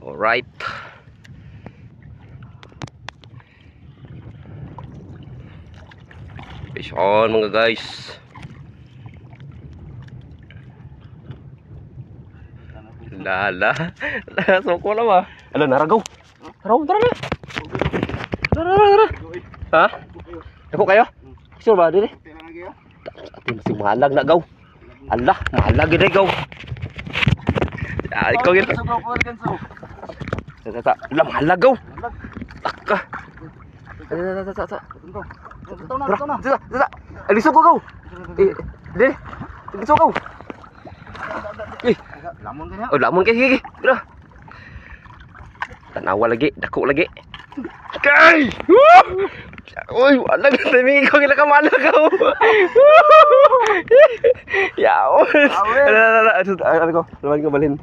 Alright. Fish on mga guys. Lala. Soko na ba? Ala, naragaw. Tara, tara na. Tara. Ha? Ako kayo? Sure ba, dili? Ati masih mahalag na gaw. Allah, mahalag gid gaw. Ikaw gid. Tata, ala mahalag gaw. Taka. Tata. Tata. Alisog ko gaw. Dili. Alisog ko. Lamon kanya. Oh, lamon kay. Tara. Tanawa lagi, dako lagi. Kay! Uy, wala na timing ko, kailan ka malagaw. Yaon. Ano ko, naman ko balhin.